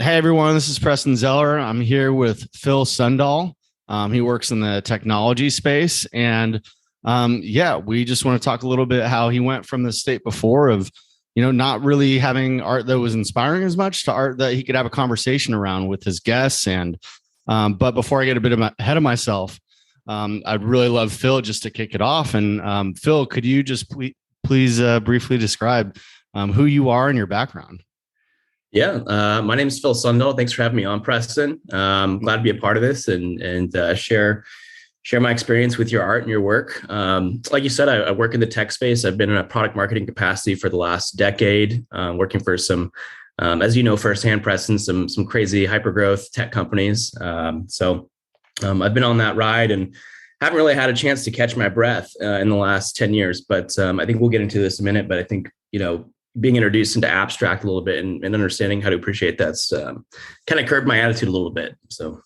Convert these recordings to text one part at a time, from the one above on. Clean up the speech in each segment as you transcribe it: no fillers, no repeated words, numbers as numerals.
Hey everyone, this is Preston Zeller. I'm here with Phill Sundal. He works in the technology space, and we just want to talk a little bit how he went from the state before of, not really having art that was inspiring as much to art that he could have a conversation around with his guests. And but before I get a bit ahead of myself, I'd really love Phill just to kick it off. And Phill, could you just please briefly describe who you are and your background? Yeah, my name is Phill Sundal. Thanks for having me on, Preston. Glad to be a part of this and share my experience with your art and your work. Like you said, I work in the tech space. I've been in a product marketing capacity for the last decade, working for some, as you know, firsthand, Preston, some crazy hypergrowth tech companies. So I've been on that ride and haven't really had a chance to catch my breath in the last 10 years. But I think we'll get into this in a minute. But I think, being introduced into abstract a little bit and understanding how to appreciate that's kind of curbed my attitude a little bit. So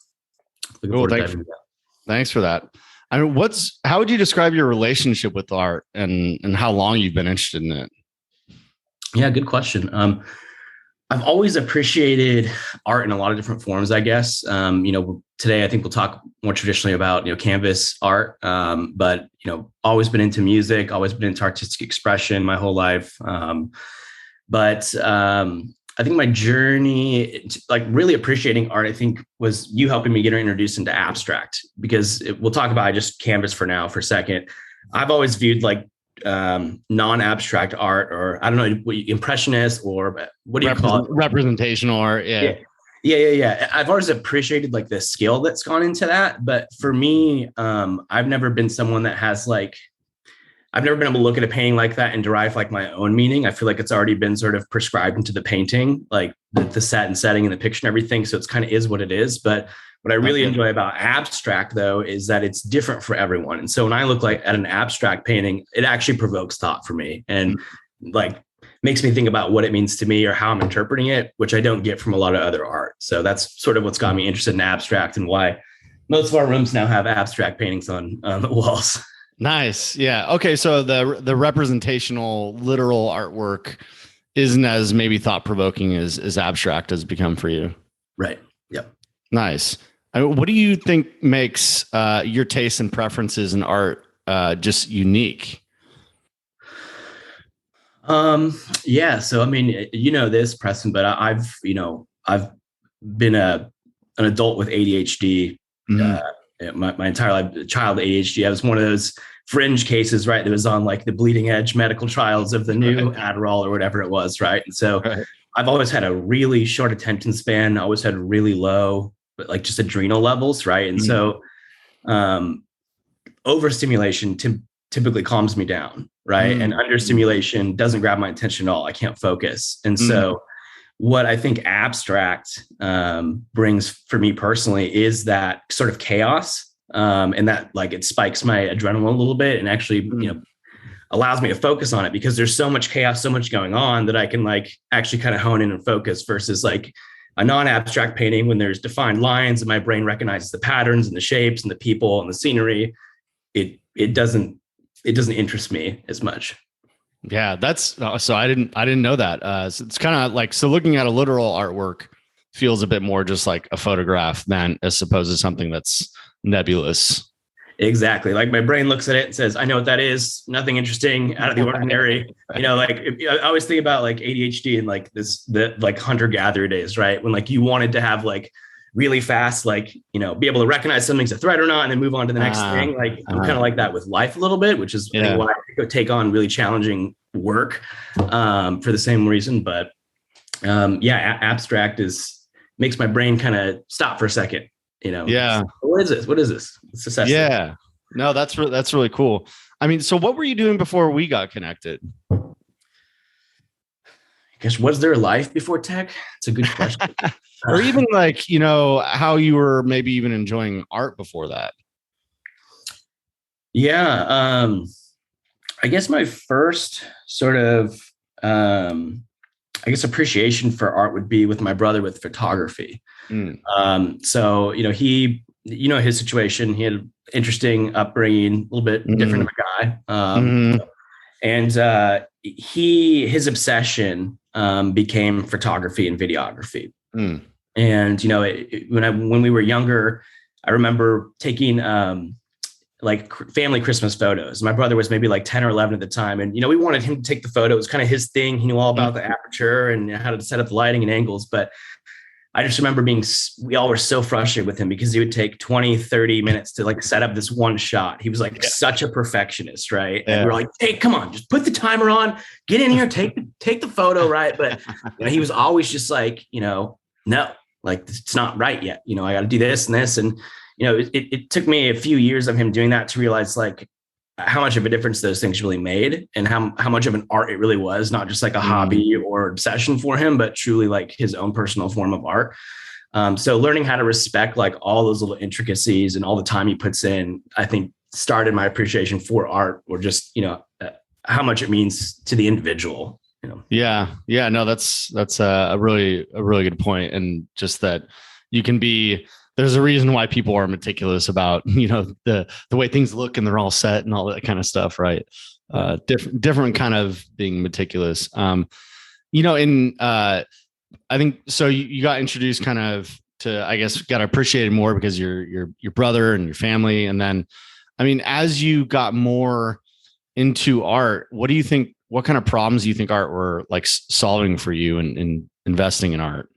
looking forward to diving into that. Thanks for that. I mean, how would you describe your relationship with art and how long you've been interested in it? Yeah, good question. I've always appreciated art in a lot of different forms, I guess. Today I think we'll talk more traditionally about, canvas art, but, always been into music, always been into artistic expression my whole life. But I think my journey, like really appreciating art, I think was you helping me get introduced into abstract, because we'll talk about just canvas for now for a second. I've always viewed like non-abstract art, or I don't know, impressionist, or what do you call it? Representational art. Yeah. I've always appreciated like the skill that's gone into that. But for me, I've never been someone that has I've never been able to look at a painting like that and derive like my own meaning. I feel like it's already been sort of prescribed into the painting, like the set and setting and the picture and everything. So it's kind of is what it is. But what I really enjoy about abstract, though, is that it's different for everyone. And so when I look at an abstract painting, it actually provokes thought for me and makes me think about what it means to me or how I'm interpreting it, which I don't get from a lot of other art. So that's sort of what's got me interested in abstract and why most of our rooms now have abstract paintings on the walls. Nice. Yeah. Okay. So the representational literal artwork isn't as maybe thought provoking as abstract has become for you. Right. Yep. Nice. What do you think makes your tastes and preferences in art just unique? Yeah. So, I mean, this, Preston, but I've been an adult with ADHD, my entire life, child ADHD. I was one of those fringe cases, right? That was on like the bleeding edge medical trials of the new Adderall or whatever it was. Right. And so I've always had a really short attention span. I always had really low, but like just adrenal levels. Right. And so, overstimulation typically calms me down. Right. And understimulation doesn't grab my attention at all. I can't focus. And so what I think abstract brings for me personally is that sort of chaos, and that like it spikes my adrenaline a little bit and actually, allows me to focus on it, because there's so much chaos, so much going on that I can like actually kind of hone in and focus versus like a non-abstract painting when there's defined lines and my brain recognizes the patterns and the shapes and the people and the scenery. It doesn't interest me as much. Yeah, that's so I didn't know that. So it's kind of like, so looking at a literal artwork feels a bit more just like a photograph than as opposed to something that's nebulous. Exactly. Like my brain looks at it and says, I know what that is. Nothing interesting, out of the ordinary. I always think about like ADHD and like the hunter-gatherer days, right? When like you wanted to have like really fast, like, be able to recognize something's a threat or not, and then move on to the next thing. Like I'm kind of like that with life a little bit, which is why I take on really challenging work for the same reason. But abstract makes my brain kind of stop for a second. What is this? Let's assess it. No, that's really cool. I mean, so what were you doing before we got connected? I guess, was there a life before tech? It's a good question. Or even like, how you were maybe even enjoying art before that. Yeah. I guess my first sort of, appreciation for art would be with my brother with photography. So, he, his situation, he had an interesting upbringing, a little bit different of a guy. And his obsession became photography and videography. And, when we were younger, I remember taking, like family Christmas photos. My brother was maybe like 10 or 11 at the time. And, we wanted him to take the photo. It was kind of his thing. He knew all about the aperture and how to set up the lighting and angles. But I just remember we all were so frustrated with him because he would take 20, 30 minutes to like set up this one shot. He was like such a perfectionist. Right. Yeah. And we were like, hey, come on, just put the timer on, get in here, take the photo. Right. But he was always just like, no, like it's not right yet. I got to do this and this. And, it took me a few years of him doing that to realize like how much of a difference those things really made and how much of an art it really was, not just like a hobby or obsession for him, but truly like his own personal form of art. So learning how to respect like all those little intricacies and all the time he puts in, I think started my appreciation for art, or just, how much it means to the individual. Yeah. No, that's a really good point. And just that you can there's a reason why people are meticulous about, the way things look and they're all set and all that kind of stuff. Right. Different kind of being meticulous. I think so you got introduced kind of to, I guess, got appreciated more because your brother and your family. And then, I mean, as you got more into art, what kind of problems do you think art were like solving for you in investing in art?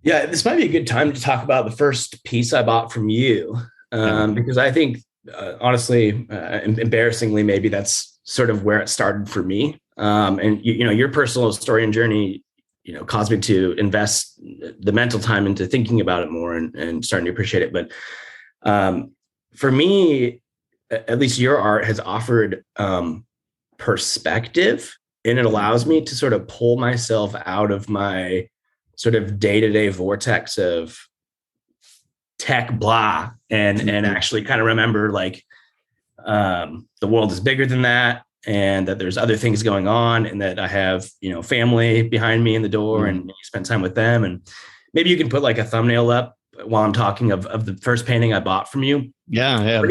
Yeah, this might be a good time to talk about the first piece I bought from you, because I think, honestly, embarrassingly, maybe that's sort of where it started for me. And your personal story and journey, caused me to invest the mental time into thinking about it more and starting to appreciate it. But for me, at least your art has offered perspective, and it allows me to sort of pull myself out of my sort of day-to-day vortex of tech blah and actually kind of remember like the world is bigger than that, and that there's other things going on, and that I have, family behind me in the door and you spend time with them. And maybe you can put like a thumbnail up while I'm talking of the first painting I bought from you. Yeah. I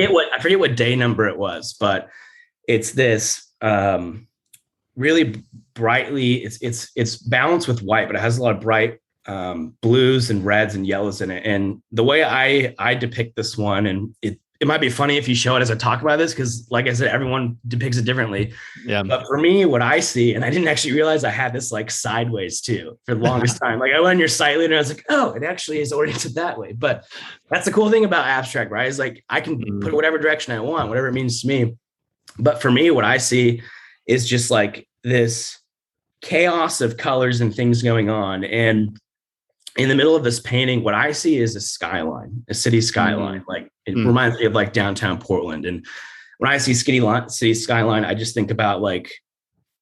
forget what day number it was, but it's this really brightly, it's balanced with white, but it has a lot of bright blues and reds and yellows in it. And the way I depict this one, and it might be funny if you show it as I talk about this, because like I said, everyone depicts it differently. Yeah. But for me, what I see, and I didn't actually realize I had this like sideways too for the longest time. Like I went on your site later and I was like, oh, it actually is oriented that way. But that's the cool thing about abstract, right? Is like I can put whatever direction I want, whatever it means to me. But for me, what I see is just like this chaos of colors and things going on. And in the middle of this painting, what I see is a skyline, a city skyline. Like it reminds me of like downtown Portland. And when I see city skyline, I just think about like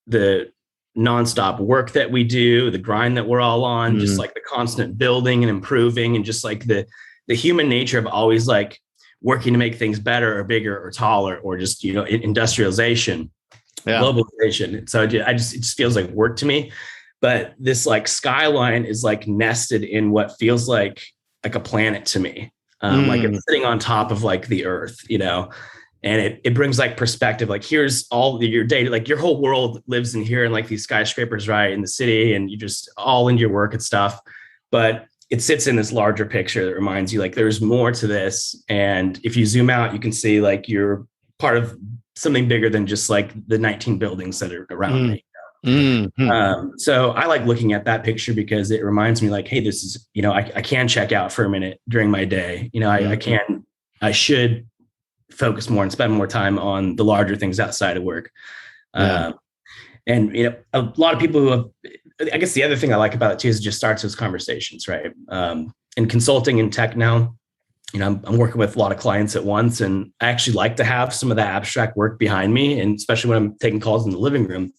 the nonstop work that we do, the grind that we're all on, just like the constant building and improving, and just like the human nature of always like working to make things better or bigger or taller, or just, industrialization, globalization. So it just feels like work to me. But this like skyline is like nested in what feels like a planet to me. Like it's sitting on top of like the earth, and it brings like perspective. Like here's all your data, like your whole world lives in here and like these skyscrapers, right, in the city, and you just all into your work and stuff. But it sits in this larger picture that reminds you like there's more to this. And if you zoom out, you can see like you're part of something bigger than just like the 19 buildings that are around me. So I like looking at that picture because it reminds me like, hey, this is, I can check out for a minute during my day. I should focus more and spend more time on the larger things outside of work. And, a lot of people who have, I guess the other thing I like about it too is it just starts those conversations, right? In consulting and tech now, I'm working with a lot of clients at once, and I actually like to have some of that abstract work behind me. And especially when I'm taking calls in the living room,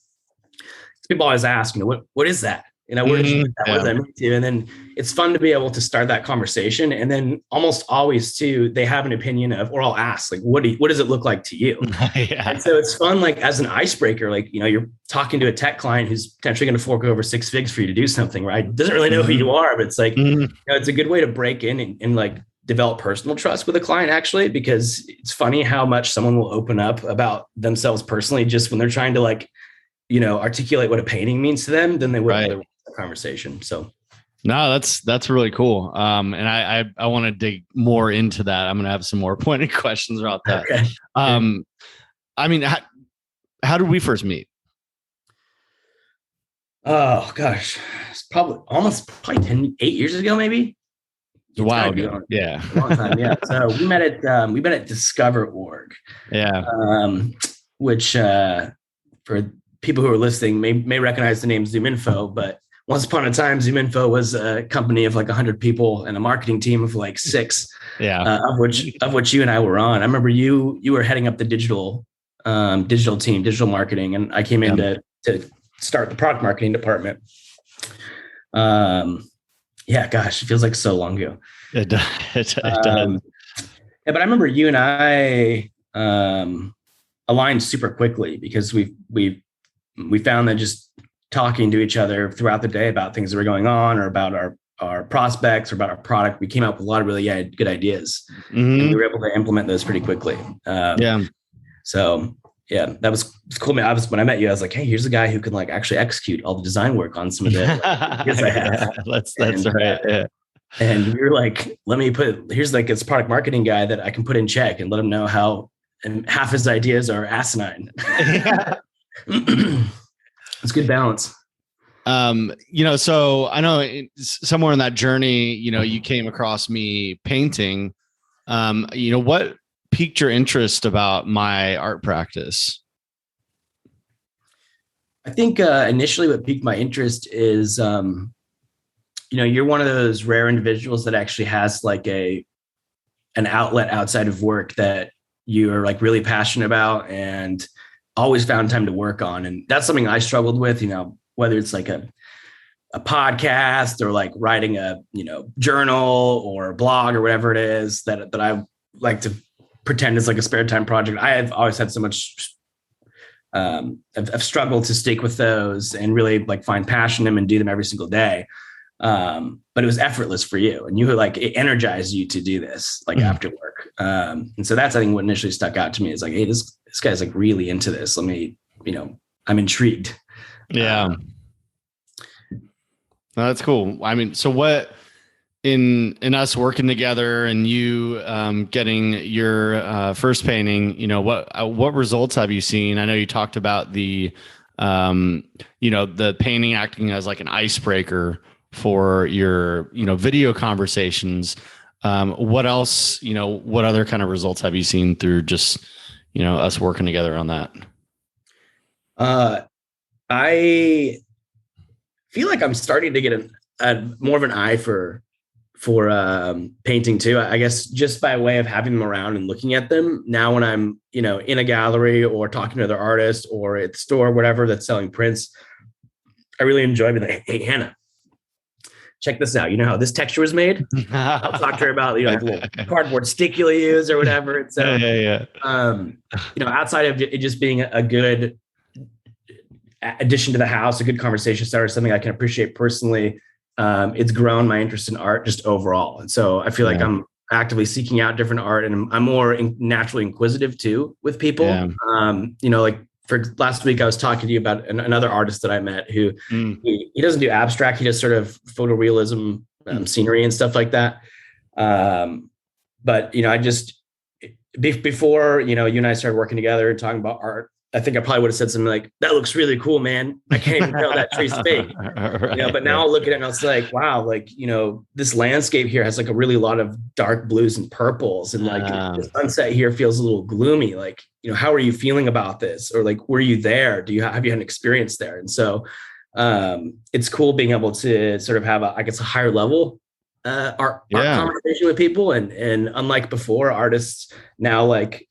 people always ask, what is that? Where did you get that? What does that mean to you? And then it's fun to be able to start that conversation. And then almost always too, they have an opinion of, or I'll ask like, what does it look like to you? And so it's fun, like as an icebreaker, like, you're talking to a tech client who's potentially going to fork over 6 figs for you to do something, right? Doesn't really know who you are, but it's like, it's a good way to break in and like develop personal trust with a client actually, because it's funny how much someone will open up about themselves personally just when they're trying to like, articulate what a painting means to them, then they would have a conversation. So, No, that's really cool. And I want to dig more into that. I'm going to have some more pointed questions about that. Okay. I mean, how did we first meet? Oh gosh, it's probably 8 years ago, maybe. Wow. Yeah. A long time. Yeah. So we met at 𝒊𝒏𝒕. Yeah. Which for people who are listening may recognize the name ZoomInfo, but once upon a time, ZoomInfo was a company of like 100 people and a marketing team of like 6. Yeah. Of which you and I were on. I remember you were heading up the digital team, digital marketing, and I came in to start the product marketing department. Yeah, gosh, it feels like so long ago. It does. Yeah, but I remember you and I aligned super quickly because we found that just talking to each other throughout the day about things that were going on or about our prospects or about our product, we came up with a lot of really good ideas, and we were able to implement those pretty quickly. So yeah, that was cool. Man, when I met you, I was like, hey, here's a guy who can like actually execute all the design work on some of the ideas I have. That's right. Yeah. And we were like, here's like this product marketing guy that I can put in check and let him know how, and half his ideas are asinine. It's good balance. So I know somewhere in that journey, you came across me painting. What piqued your interest about my art practice? I think initially what piqued my interest is, you're one of those rare individuals that actually has like an outlet outside of work that you are like really passionate about and always found time to work on. And that's something I struggled with, whether it's like a podcast or like writing a, journal or a blog or whatever it is that I like to pretend is like a spare time project. I have always had so much, I've struggled to stick with those and really like find passion in them and do them every single day. But it was effortless for you, and you like it energized you to do this like after work. And so that's, I think, what initially stuck out to me is like, hey, this guy's like really into this. Let me, I'm intrigued. Yeah. No, that's cool. I mean, so what in us working together and you getting your first painting, what results have you seen? I know you talked about the painting acting as like an icebreaker for your, video conversations. What else, what other kind of results have you seen through just, us working together on that? I feel like I'm starting to get more of an eye for painting too. I guess just by way of having them around and looking at them now when I'm, in a gallery or talking to other artists or at the store, whatever that's selling prints, I really enjoy being like, hey, Hannah, check this out. You know how this texture was made? I'll talk to her about, like the little cardboard stick you'll use or whatever. And so, outside of it just being a good addition to the house, a good conversation starter, something I can appreciate personally. It's grown my interest in art just overall. And so I feel like I'm actively seeking out different art, and I'm more naturally inquisitive too with people. Like for last week, I was talking to you about another artist that I met who he doesn't do abstract. He does sort of photorealism, scenery and stuff like that. But, I just, before, you and I started working together and talking about art, I think I probably would have said something like, that looks really cool, man. I can't even tell that tree's fake. Right, but now I'll look at it and I was like, wow, like, this landscape here has like a really lot of dark blues and purples. And like the sunset here feels a little gloomy. Like, how are you feeling about this? Or like, were you there? Have you had an experience there? And so it's cool being able to sort of have a higher level art conversation with people. And unlike before, artists now like,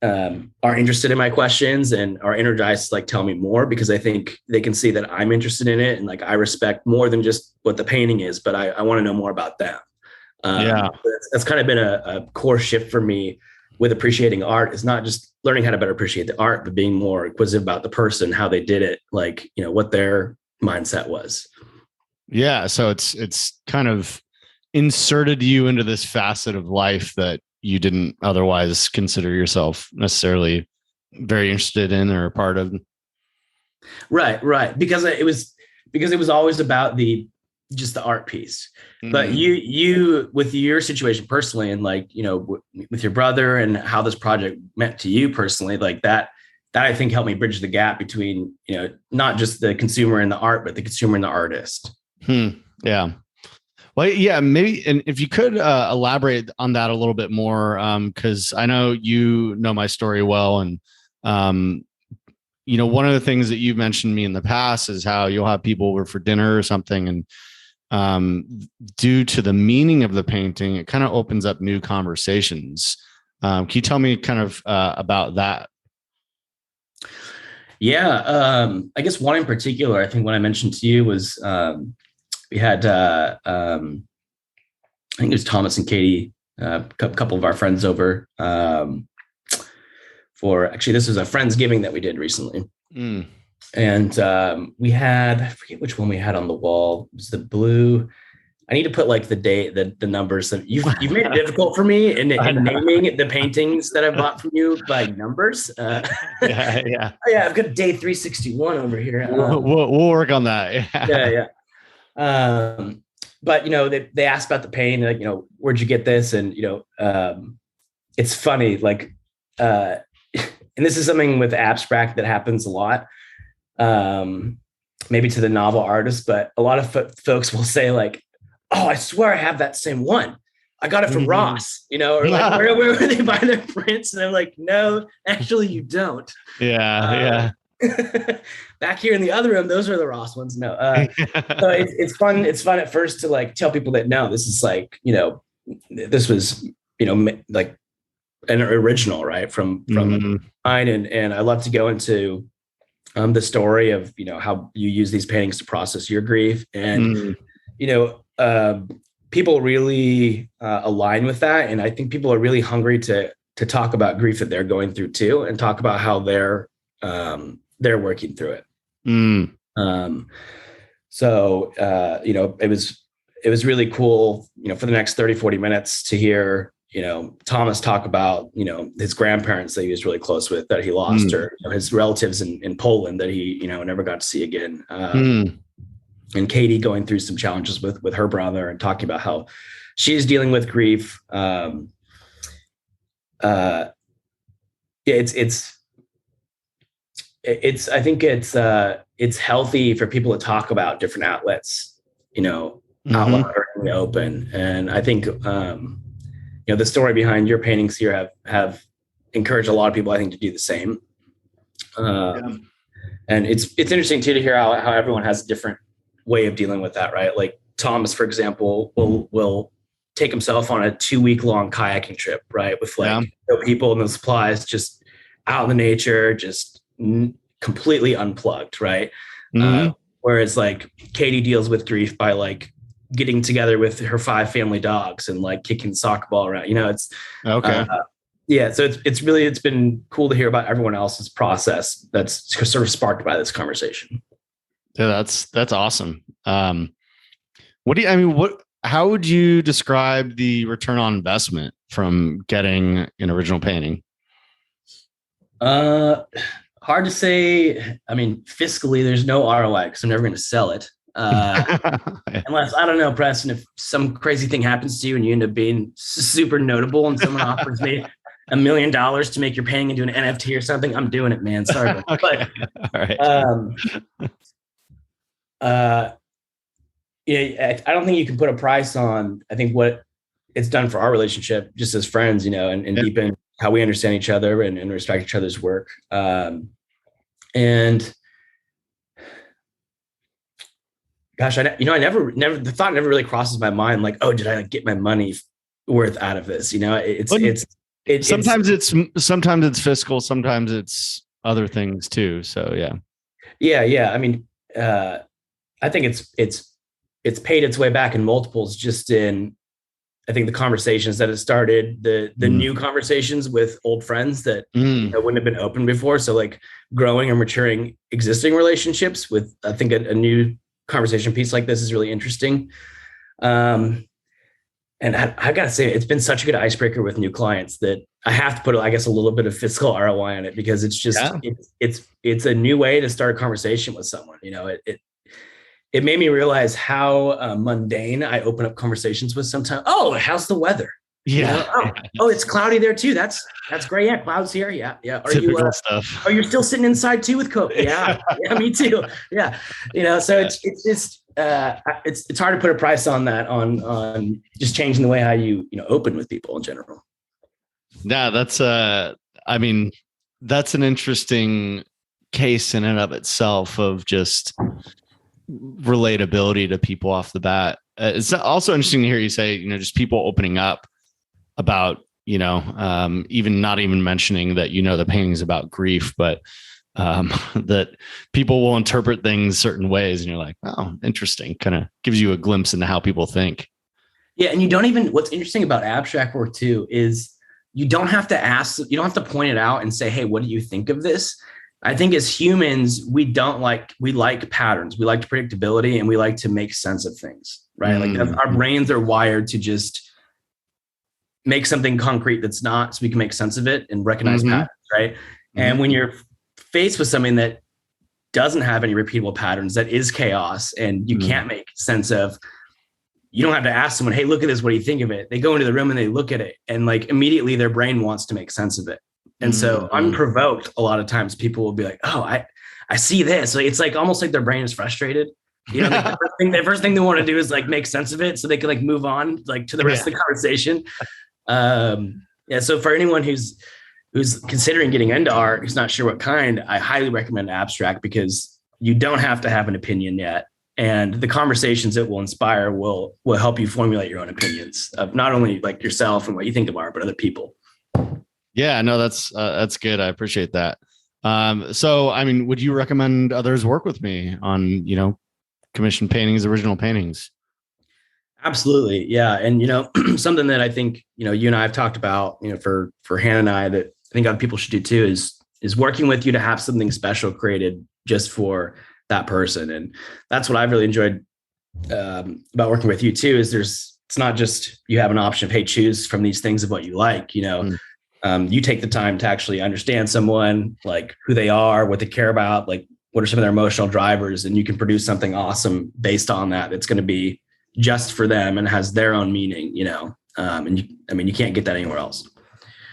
are interested in my questions and are energized to like tell me more, because I think they can see that I'm interested in it and like I respect more than just what the painting is, but I want to know more about them. That's kind of been a core shift for me with appreciating art. Is not just learning how to better appreciate the art, but being more inquisitive about the person, how they did it, like what their mindset was. Yeah, so it's kind of inserted you into this facet of life that you didn't otherwise consider yourself necessarily very interested in or a part of. Right. Because it was always about the just the art piece. But Mm. you with your situation personally, and like, with your brother and how this project meant to you personally, like that I think helped me bridge the gap between, not just the consumer and the art, but the consumer and the artist. Yeah. Well, yeah, maybe. And if you could elaborate on that a little bit more, because I know you know my story well. And, one of the things that you've mentioned to me in the past is how you'll have people over for dinner or something. And due to the meaning of the painting, it kind of opens up new conversations. Can you tell me kind of about that? Yeah. I guess one in particular, I think what I mentioned to you was, we had, I think it was Thomas and Katie, a couple of our friends over, this was a Friendsgiving that we did recently. And we had, I forget which one we had on the wall. It was the blue. I need to put like the date, the numbers. That you've made it difficult for me in naming the paintings that I bought from you by numbers. Yeah. I've got day 361 over here. We'll work on that. Yeah. But they asked about the paint, like, where'd you get this? And it's funny, like, and this is something with abstract that happens a lot. Maybe to the novel artist, but a lot of folks will say like, "Oh, I swear I have that same one. I got it from Ross," or like, where they buy their prints? And I'm like, "No, actually, you don't." Yeah. Back here in the other room, those are the Ross ones. No, so it's fun. It's fun at first to like tell people that no, this is like, this was like an original, right, from mine, and I love to go into the story of how you use these paintings to process your grief, and people really align with that, and I think people are really hungry to talk about grief that they're going through too, and talk about how they're working through it. So it was really cool, for the next 30-40 minutes to hear Thomas talk about his grandparents that he was really close with that he lost, or his relatives in Poland that he never got to see again. And Katie going through some challenges with her brother and talking about how she's dealing with grief. I think it's healthy for people to talk about different outlets, out loud or in the open. And I think, the story behind your paintings here have encouraged a lot of people, I think, to do the same. And it's interesting too, to hear how everyone has a different way of dealing with that, right? Like Thomas, for example, will take himself on a 2-week-long kayaking trip, right? With like no people and the supplies, just out in the nature, just completely unplugged, right? Whereas like Katie deals with grief by like getting together with her 5 family dogs and like kicking the soccer ball around. It's okay. So it's been cool to hear about everyone else's process that's sort of sparked by this conversation. Yeah, that's awesome. How would you describe the return on investment from getting an original painting? Hard to say. I mean, fiscally, there's no ROI because I'm never going to sell it. Unless, I don't know, Preston, if some crazy thing happens to you and you end up being super notable and someone offers me $1 million to make your painting into an NFT or something, I'm doing it, man. Sorry. Okay. But, all right. I don't think you can put a price on, I think, what it's done for our relationship just as friends, and deepen how we understand each other and respect each other's work. And gosh, I never, the thought never really crosses my mind. Like, oh, did I get my money worth out of this? Sometimes it's fiscal, sometimes it's other things too. So yeah. I mean, I think it's paid its way back in multiples, just in, I think, the conversations that it started, the new conversations with old friends that wouldn't have been open before. So like growing or maturing existing relationships with, I think, a new conversation piece like this is really interesting. And I got to say, it's been such a good icebreaker with new clients that I have to put, I guess, a little bit of fiscal ROI on it, because it's just, it's a new way to start a conversation with someone. it made me realize how mundane I open up conversations with sometimes. Oh, how's the weather? Yeah. You know, oh, it's cloudy there too. That's great. Yeah, clouds here. Yeah, yeah. Typical stuff. Are you still sitting inside too with Coke? Yeah, yeah, me too. Yeah, you know. So it's just it's hard to put a price on that on just changing the way how you open with people in general. Yeah, that's I mean, that's an interesting case in and of itself of just relatability to people off the bat. It's also interesting to hear you say, just people opening up about, even not even mentioning that, the painting's about grief, but that people will interpret things certain ways. And you're like, oh, interesting. Kind of gives you a glimpse into how people think. Yeah. And what's interesting about abstract work too, is you don't have to point it out and say, hey, what do you think of this? I think as humans, we like patterns. We like predictability and we like to make sense of things, right? Like our brains are wired to just make something concrete that's not, so we can make sense of it and recognize patterns, right? And when you're faced with something that doesn't have any repeatable patterns, that is chaos, and you can't make sense of, you don't have to ask someone, hey, look at this, what do you think of it? They go into the room and they look at it, and like immediately their brain wants to make sense of it. And so unprovoked, a lot of times people will be like, oh, I see this. So it's like almost like their brain is frustrated. Like the first thing they want to do is like make sense of it so they can like move on like to the rest of the conversation. So for anyone who's considering getting into art, who's not sure what kind, I highly recommend abstract, because you don't have to have an opinion yet. And the conversations it will inspire will help you formulate your own opinions of not only like yourself and what you think of art, but other people. Yeah, no, that's good. I appreciate that. So, I mean, would you recommend others work with me on, commissioned paintings, original paintings? Absolutely. Yeah. And, something that I think, you and I have talked about, for Hannah and I, that I think other people should do too, is working with you to have something special created just for that person. And that's what I've really enjoyed about working with you too, is it's not just, you have an option of, hey, choose from these things of what you like, you take the time to actually understand someone, like who they are, what they care about, like what are some of their emotional drivers, and you can produce something awesome based on that. That's going to be just for them and has their own meaning, and you can't get that anywhere else.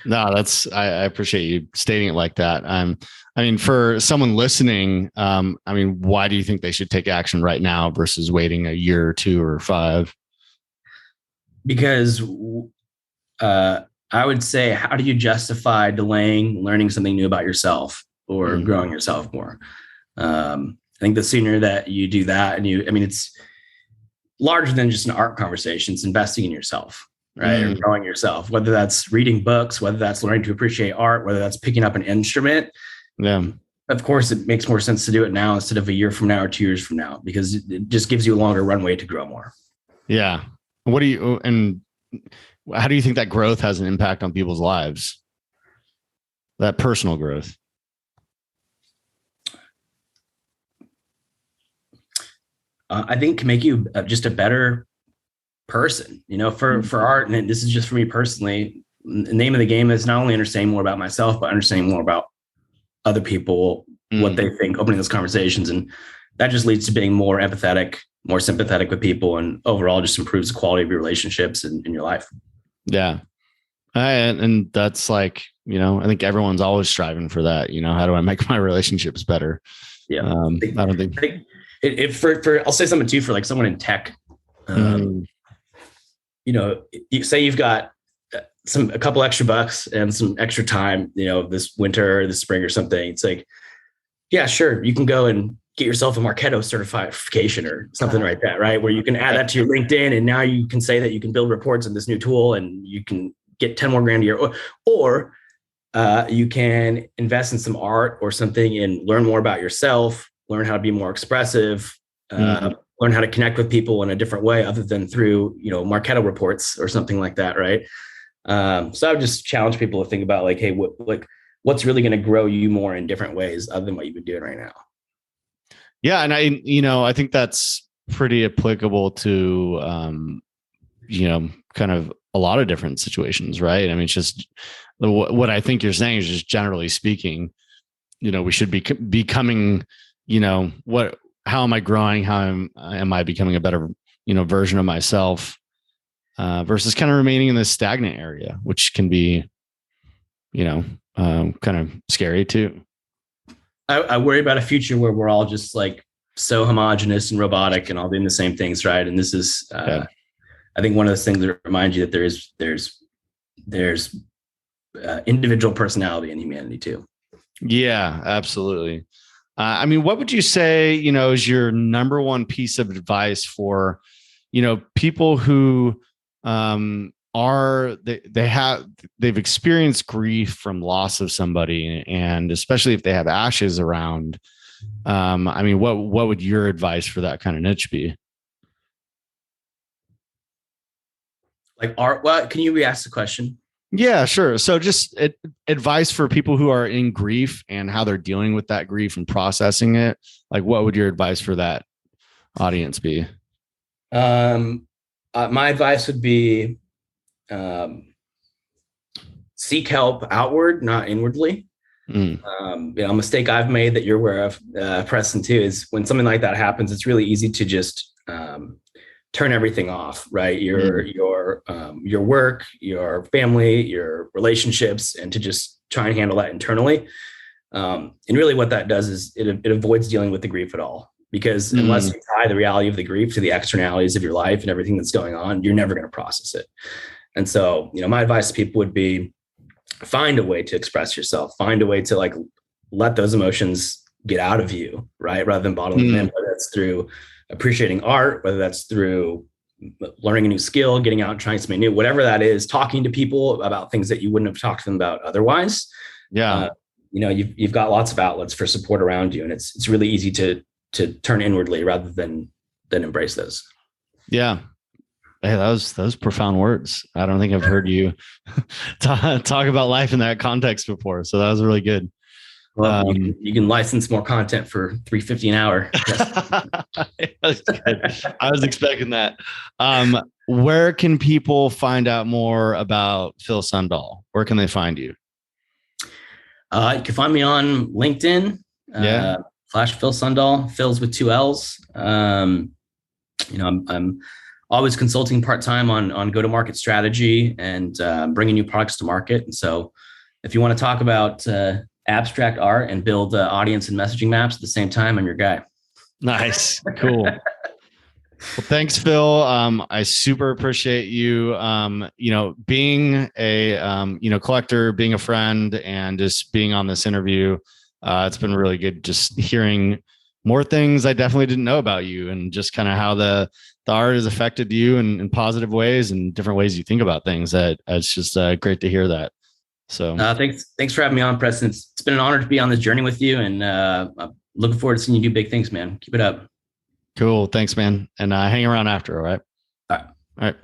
No, I appreciate you stating it like that. For someone listening, why do you think they should take action right now versus waiting a year or 2 or 5? Because, I would say, how do you justify delaying learning something new about yourself or growing yourself more? I think the sooner that you do that, and it's larger than just an art conversation. It's investing in yourself, right? Or growing yourself, whether that's reading books, whether that's learning to appreciate art, whether that's picking up an instrument. Yeah. Of course, it makes more sense to do it now instead of a year from now or 2 years from now, because it just gives you a longer runway to grow more. Yeah. How do you think that growth has an impact on people's lives? That personal growth? I think can make you just a better person, for art. And this is just for me personally. The name of the game is not only understanding more about myself, but understanding more about other people, what they think, opening those conversations. And that just leads to being more empathetic, more sympathetic with people, and overall just improves the quality of your relationships in your life. Yeah. And that's like, I think everyone's always striving for that. How do I make my relationships better? Yeah. I don't think I'll say something too, for like someone in tech, you say you've got a couple extra bucks and some extra time, this winter or this spring or something. It's like, yeah, sure. You can go and get yourself a Marketo certification or something like that, right? Where you can add that to your LinkedIn, and now you can say that you can build reports in this new tool, and you can get 10 more grand a year, or you can invest in some art or something and learn more about yourself, learn how to be more expressive, learn how to connect with people in a different way other than through, Marketo reports or something like that. Right. So I would just challenge people to think about like, hey, what's really going to grow you more in different ways other than what you've been doing right now? Yeah. And I think that's pretty applicable to, kind of a lot of different situations, right? It's just what I think you're saying is just generally speaking, we should be becoming, how am I growing? Am I becoming a better, version of myself, versus kind of remaining in this stagnant area, which can be, kind of scary too. I worry about a future where we're all just like so homogenous and robotic and all doing the same things, right? And this is, I think, one of those things that reminds you that there's individual personality in humanity too. Yeah, absolutely. What would you say, is your number one piece of advice for, people who they've experienced grief from loss of somebody, and especially if they have ashes around, what would your advice for that kind of niche be? Like art, what? Can you re-ask the question? Yeah, sure. So just advice for people who are in grief and how they're dealing with that grief and processing it. Like, what would your advice for that audience be? My advice would be, seek help outward, not inwardly. A mistake I've made that you're aware of, Preston, too, is when something like that happens, it's really easy to just turn everything off, right? Your work, your family, your relationships, and to just try and handle that internally. And really what that does is it avoids dealing with the grief at all. Because unless you tie the reality of the grief to the externalities of your life and everything that's going on, you're never going to process it. And so, my advice to people would be, find a way to express yourself, find a way to like let those emotions get out of you, right? Rather than bottling them in, whether that's through appreciating art, whether that's through learning a new skill, getting out and trying something new, whatever that is, talking to people about things that you wouldn't have talked to them about otherwise. Yeah. You've got lots of outlets for support around you, and it's really easy to turn inwardly rather than embrace those. Yeah. Hey, that was profound words. I don't think I've heard you talk about life in that context before. So that was really good. Well, you can license more content for $3.50 an hour. I was expecting that. Where can people find out more about Phill Sundal? Where can they find you? You can find me on LinkedIn. /Phill Sundal. Phil's with 2 L's. I'm always consulting part-time on go-to-market strategy and bringing new products to market. And so if you want to talk about abstract art and build audience and messaging maps at the same time, I'm your guy. Nice. Cool. Well, thanks, Phill. I super appreciate you, being a, collector, being a friend, and just being on this interview. It's been really good just hearing more things I definitely didn't know about you, and just kind of how the art has affected you in positive ways and different ways you think about things. It's just great to hear that. So thanks for having me on, Preston. It's been an honor to be on this journey with you, and I'm looking forward to seeing you do big things, man. Keep it up. Cool. Thanks, man. And hang around after. All right. All right. All right.